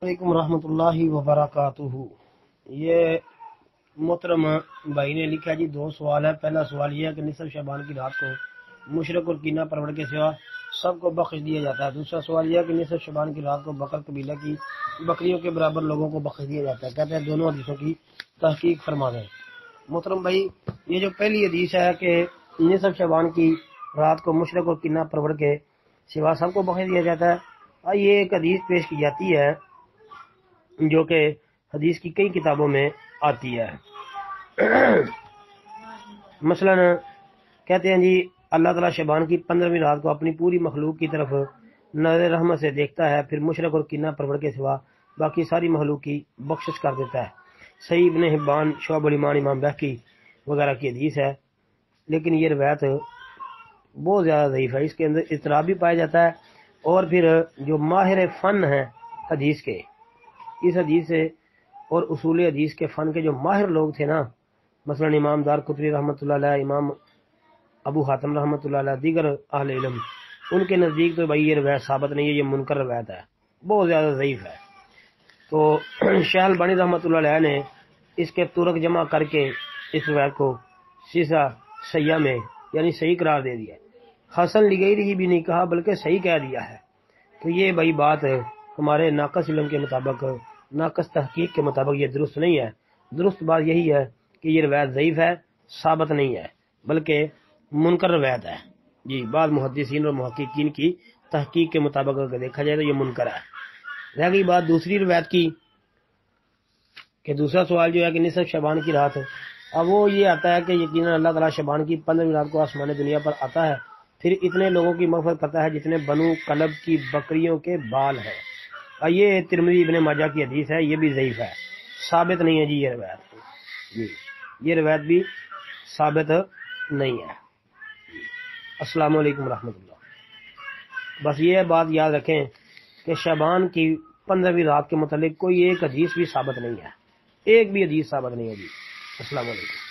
علیکم ورحمۃ اللہ وبرکاتہ۔ یہ محترم بھائی نے لکھا جی 2 سوال ہے۔ پہلا سوال یہ ہے کہ نصف شعبان کی رات کو مشرک اور کینہ پرور کے سوا سب کو بخش دیا جاتا ہے۔ دوسرا سوال یہ ہے کہ نصف شعبان کی رات کو بکر قبیلہ کی بکریوں کے برابر لوگوں کو بخش دیا جاتا ہے۔ کہتے ہیں دونوں حدیثوں کی تحقیق فرما دیں۔ محترم بھائی، یہ جو پہلی حدیث ہے کہ نصف شعبان کی رات کو مشرک اور کینہ پرور کے سوا سب کو بخش دیا جاتا ہے، یہ ایک حدیث پیش کی جاتی ہے جو کہ حدیث کی کئی کتابوں میں آتی ہے۔ مثلا کہتے ہیں جی اللہ تعالیٰ شعبان کی 15ویں رات کو اپنی پوری مخلوق کی طرف نظر رحمت سے دیکھتا ہے، پھر مشرک اور کینہ پرور کے سوا باقی ساری مخلوق کی بخشش کر دیتا ہے۔ صحیح ابن حبان، شعب الایمان، امام بہقی وغیرہ کی حدیث ہے، لیکن یہ روایت بہت زیادہ ضعیف ہے، اس کے اندر اضطراب بھی پایا جاتا ہے۔ اور پھر جو ماہر فن ہیں حدیث کے، اس حدیث سے اور اصول حدیث کے فن کے جو ماہر لوگ تھے نا، مثلا امام دار قطنی رحمۃ اللہ علیہ، امام ابو حاتم رحمۃ اللہ علیہ، دیگر اہل علم، ان کے نزدیک تو بھائی یہ روایت ثابت نہیں ہے، یہ منکر روایت ہے، بہت زیادہ ضعیف ہے۔ تو شیخ البانی رحمۃ اللہ علیہ نے اس کے ترک جمع کر کے اس روایت کو سیسا سیاح میں یعنی صحیح قرار دے دیا۔ حسن لغیری بھی نہیں کہا بلکہ صحیح کہہ دیا ہے۔ تو یہ بھائی بات ہمارے ناقص علم کے مطابق، ناقص تحقیق کے مطابق یہ درست نہیں ہے۔ درست بات یہی ہے کہ یہ روایت ضعیف ہے، ثابت نہیں ہے، بلکہ منکر روایت ہے جی۔ بعض محدثین اور محققین کی تحقیق کے مطابق اگر دیکھا جائے تو یہ منکر ہے۔ رہ گئی بات دوسری روایت کی کہ دوسرا سوال جو ہے کہ نصف شعبان کی رات، اب وہ یہ آتا ہے کہ یقیناً اللہ تعالیٰ شعبان کی 15ویں رات کو آسمان دنیا پر آتا ہے، پھر اتنے لوگوں کی مغفرت کرتا ہے جتنے بنو کلب کی بکریوں کے بال ہیں۔ اور یہ ترمذی ابن ماجہ کی حدیث ہے، یہ بھی ضعیف ہے، ثابت نہیں ہے جی یہ روایت جی، یہ روایت بھی ثابت نہیں ہے۔ السلام علیکم ورحمۃ اللہ۔ بس یہ بات یاد رکھیں کہ شعبان کی 15ویں رات کے متعلق کوئی ایک حدیث بھی ثابت نہیں ہے، ایک بھی حدیث ثابت نہیں ہے جی۔ السلام علیکم۔